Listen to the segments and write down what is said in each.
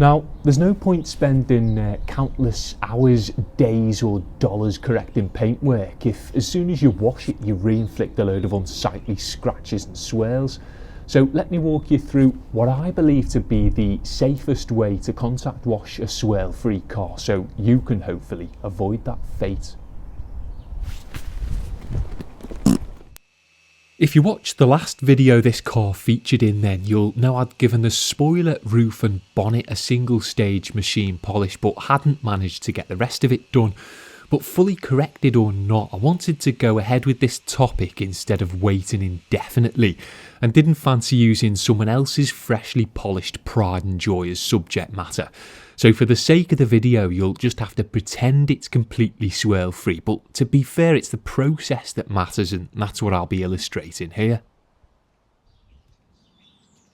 Now, there's no point spending countless hours, days or dollars correcting paintwork if as soon as you wash it you re-inflict a load of unsightly scratches and swirls. So let me walk you through what I believe to be the safest way to contact wash a swirl-free car so you can hopefully avoid that fate. If you watched the last video this car featured in then, you'll know I'd given the spoiler, roof and bonnet a single stage machine polish but hadn't managed to get the rest of it done. But fully corrected or not, I wanted to go ahead with this topic instead of waiting indefinitely, and didn't fancy using someone else's freshly polished pride and joy as subject matter. So for the sake of the video, you'll just have to pretend it's completely swirl free, but to be fair, it's the process that matters, and that's what I'll be illustrating here.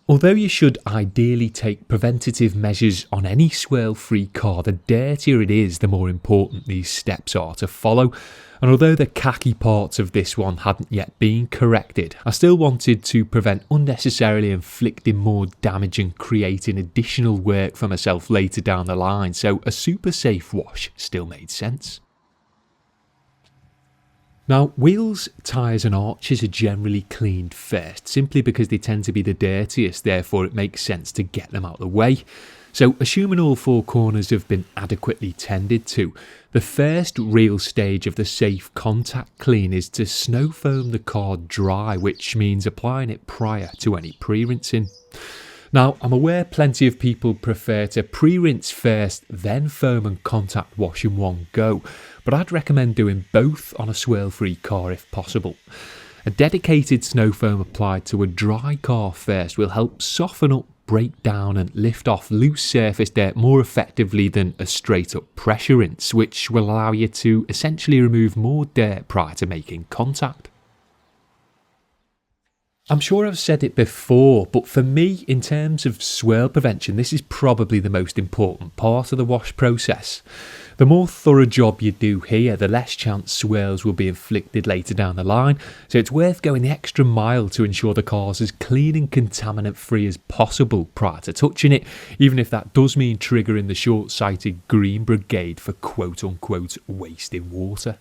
Although you should ideally take preventative measures on any swirl-free car, the dirtier it is, the more important these steps are to follow. And although the khaki parts of this one hadn't yet been corrected, I still wanted to prevent unnecessarily inflicting more damage and creating additional work for myself later down the line, so a super safe wash still made sense. Now, wheels, tyres and arches are generally cleaned first, simply because they tend to be the dirtiest, therefore it makes sense to get them out of the way. So assuming all four corners have been adequately tended to, the first real stage of the safe contact clean is to snow foam the car dry, which means applying it prior to any pre-rinsing. Now, I'm aware plenty of people prefer to pre-rinse first, then foam and contact wash in one go, but I'd recommend doing both on a swirl-free car if possible. A dedicated snow foam applied to a dry car first will help soften up, break down and lift off loose surface dirt more effectively than a straight up pressure rinse, which will allow you to essentially remove more dirt prior to making contact. I'm sure I've said it before, but for me, in terms of swirl prevention, this is probably the most important part of the wash process. The more thorough job you do here, the less chance swirls will be inflicted later down the line, so it's worth going the extra mile to ensure the car's as clean and contaminant free as possible prior to touching it, even if that does mean triggering the short-sighted green brigade for quote-unquote wasting water.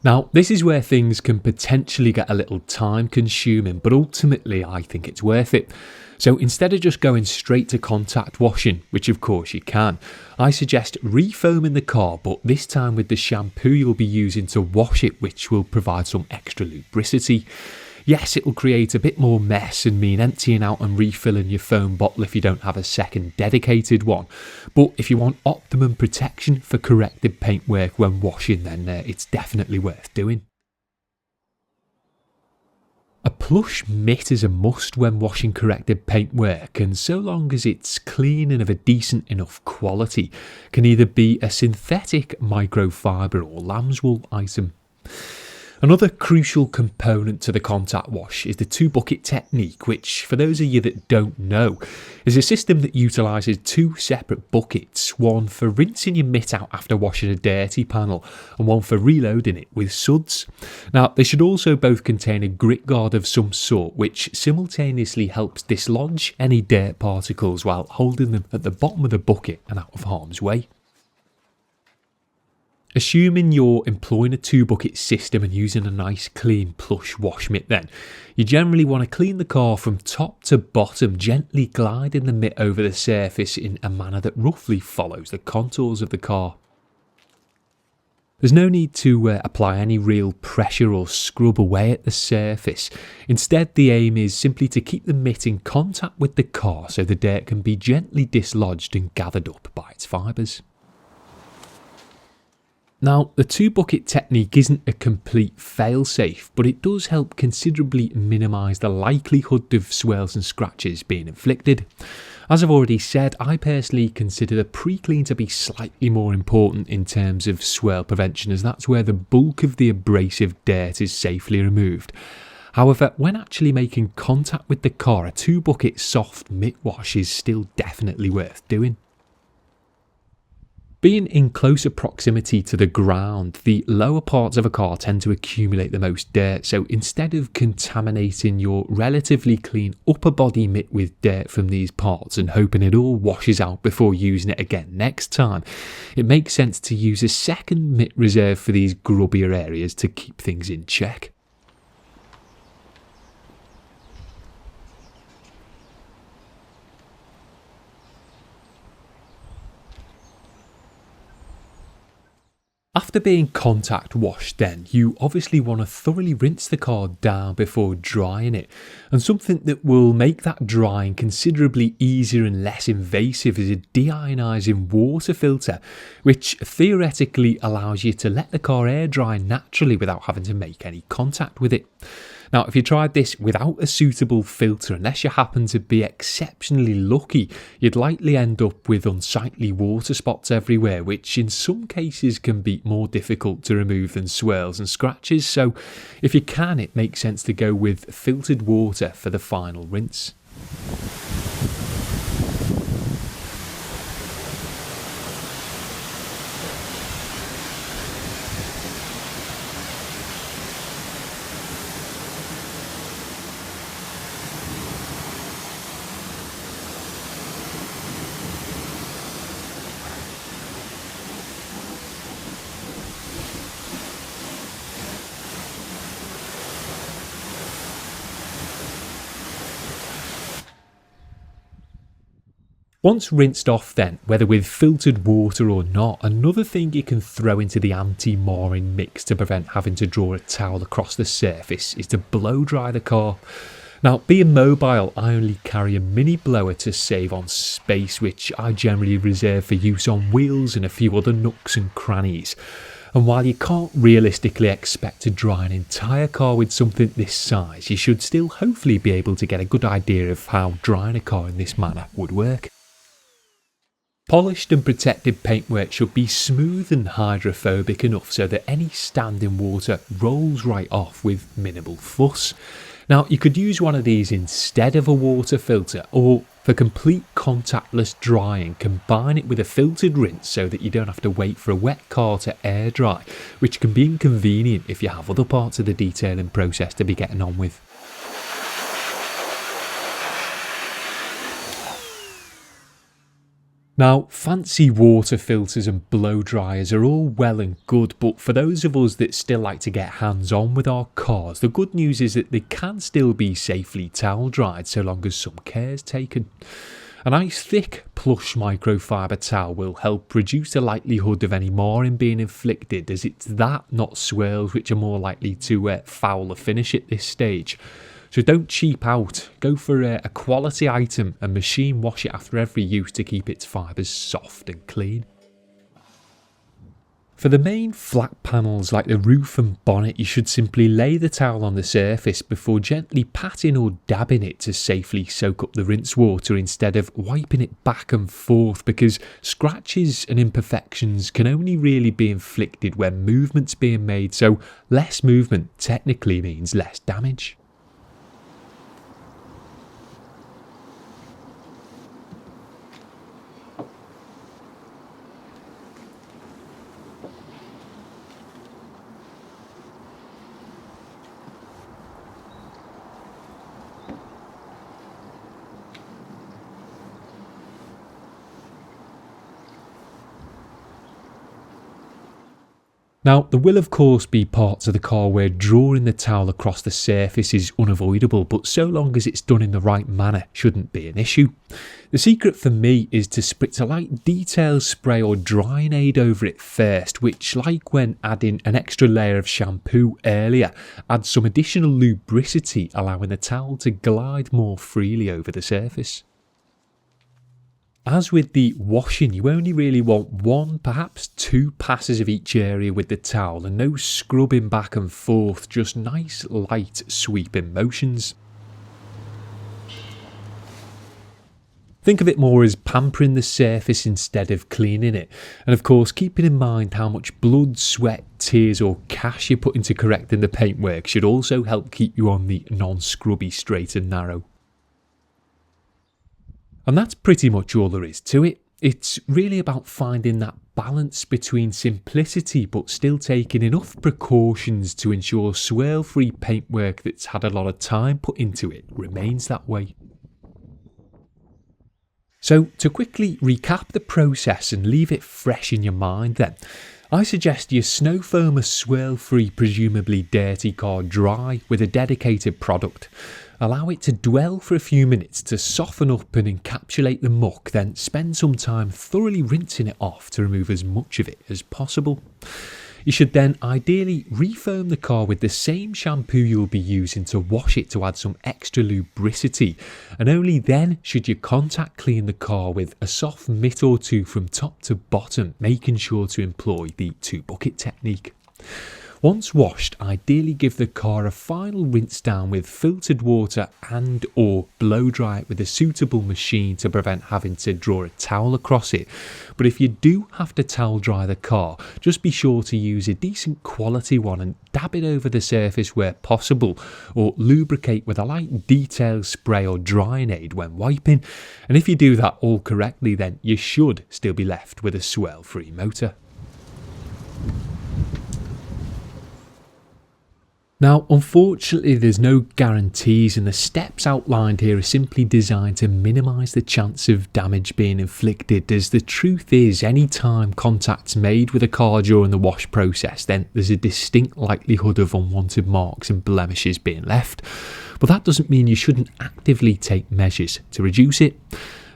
Now, this is where things can potentially get a little time consuming, but ultimately I think it's worth it. So instead of just going straight to contact washing, which of course you can, I suggest refoaming the car, but this time with the shampoo you'll be using to wash it, which will provide some extra lubricity. Yes, it will create a bit more mess and mean emptying out and refilling your foam bottle if you don't have a second dedicated one. But if you want optimum protection for corrected paintwork when washing, then it's definitely worth doing. A plush mitt is a must when washing corrected paintwork, and so long as it's clean and of a decent enough quality, can either be a synthetic microfiber or lambswool item. Another crucial component to the contact wash is the 2-bucket technique, which, for those of you that don't know, is a system that utilises 2 separate buckets, one for rinsing your mitt out after washing a dirty panel and one for reloading it with suds. Now, they should also both contain a grit guard of some sort, which simultaneously helps dislodge any dirt particles while holding them at the bottom of the bucket and out of harm's way. Assuming you're employing a 2-bucket system and using a nice clean plush wash mitt then, you generally want to clean the car from top to bottom, gently gliding the mitt over the surface in a manner that roughly follows the contours of the car. There's no need to apply any real pressure or scrub away at the surface. Instead, the aim is simply to keep the mitt in contact with the car so the dirt can be gently dislodged and gathered up by its fibres. Now, the 2-bucket technique isn't a complete fail-safe, but it does help considerably minimise the likelihood of swirls and scratches being inflicted. As I've already said, I personally consider the pre-clean to be slightly more important in terms of swirl prevention, as that's where the bulk of the abrasive dirt is safely removed. However, when actually making contact with the car, a 2-bucket soft mitt wash is still definitely worth doing. Being in closer proximity to the ground, the lower parts of a car tend to accumulate the most dirt, so instead of contaminating your relatively clean upper body mitt with dirt from these parts and hoping it all washes out before using it again next time, it makes sense to use a second mitt reserved for these grubbier areas to keep things in check. After being contact washed then, you obviously want to thoroughly rinse the car down before drying it, and something that will make that drying considerably easier and less invasive is a deionizing water filter, which theoretically allows you to let the car air dry naturally without having to make any contact with it. Now, if you tried this without a suitable filter, unless you happen to be exceptionally lucky, you'd likely end up with unsightly water spots everywhere, which in some cases can be more difficult to remove than swirls and scratches. So if you can, it makes sense to go with filtered water for the final rinse. Once rinsed off then, whether with filtered water or not, another thing you can throw into the anti-marring mix to prevent having to draw a towel across the surface is to blow dry the car. Now, being mobile, I only carry a mini blower to save on space, which I generally reserve for use on wheels and a few other nooks and crannies. And while you can't realistically expect to dry an entire car with something this size, you should still hopefully be able to get a good idea of how drying a car in this manner would work. Polished and protected paintwork should be smooth and hydrophobic enough so that any standing water rolls right off with minimal fuss. Now, you could use one of these instead of a water filter, or for complete contactless drying, combine it with a filtered rinse so that you don't have to wait for a wet car to air dry, which can be inconvenient if you have other parts of the detailing process to be getting on with. Now, fancy water filters and blow dryers are all well and good, but for those of us that still like to get hands-on with our cars, the good news is that they can still be safely towel dried so long as some care is taken. A nice thick plush microfiber towel will help reduce the likelihood of any marring being inflicted, as it's that, not swirls, which are more likely to foul the finish at this stage. So don't cheap out, go for a quality item and machine wash it after every use to keep its fibres soft and clean. For the main flat panels like the roof and bonnet, you should simply lay the towel on the surface before gently patting or dabbing it to safely soak up the rinse water instead of wiping it back and forth, because scratches and imperfections can only really be inflicted when movement's being made, so less movement technically means less damage. Now, there will of course be parts of the car where drawing the towel across the surface is unavoidable, but so long as it's done in the right manner, shouldn't be an issue. The secret for me is to spritz a light detail spray or drying aid over it first, which, like when adding an extra layer of shampoo earlier, adds some additional lubricity, allowing the towel to glide more freely over the surface. As with the washing, you only really want one, perhaps two passes of each area with the towel, and no scrubbing back and forth, just nice light sweeping motions. Think of it more as pampering the surface instead of cleaning it. And of course, keeping in mind how much blood, sweat, tears or cash you put into correcting the paintwork should also help keep you on the non-scrubby straight and narrow. And that's pretty much all there is to it. It's really about finding that balance between simplicity but still taking enough precautions to ensure swirl-free paintwork that's had a lot of time put into it remains that way. So to quickly recap the process and leave it fresh in your mind then, I suggest you snow foam a swirl-free presumably dirty car dry with a dedicated product. Allow it to dwell for a few minutes to soften up and encapsulate the muck, then spend some time thoroughly rinsing it off to remove as much of it as possible. You should then ideally refoam the car with the same shampoo you'll be using to wash it to add some extra lubricity, and only then should you contact clean the car with a soft mitt or two from top to bottom, making sure to employ the 2-bucket technique. Once washed, ideally give the car a final rinse down with filtered water and or blow dry it with a suitable machine to prevent having to draw a towel across it. But if you do have to towel dry the car, just be sure to use a decent quality one and dab it over the surface where possible, or lubricate with a light detail spray or drying aid when wiping. And if you do that all correctly, then you should still be left with a swirl-free motor. Now, unfortunately, there's no guarantees, and the steps outlined here are simply designed to minimise the chance of damage being inflicted, as the truth is, any time contact's made with a car during the wash process, then there's a distinct likelihood of unwanted marks and blemishes being left. But that doesn't mean you shouldn't actively take measures to reduce it.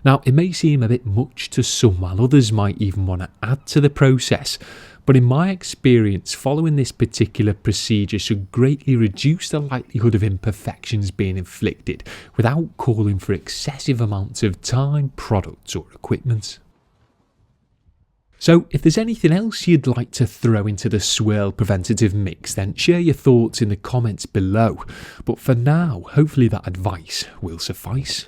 Now, it may seem a bit much to some, while others might even want to add to the process. But in my experience, following this particular procedure should greatly reduce the likelihood of imperfections being inflicted without calling for excessive amounts of time, products or equipment. So if there's anything else you'd like to throw into the swirl preventative mix, then share your thoughts in the comments below. But for now, hopefully that advice will suffice.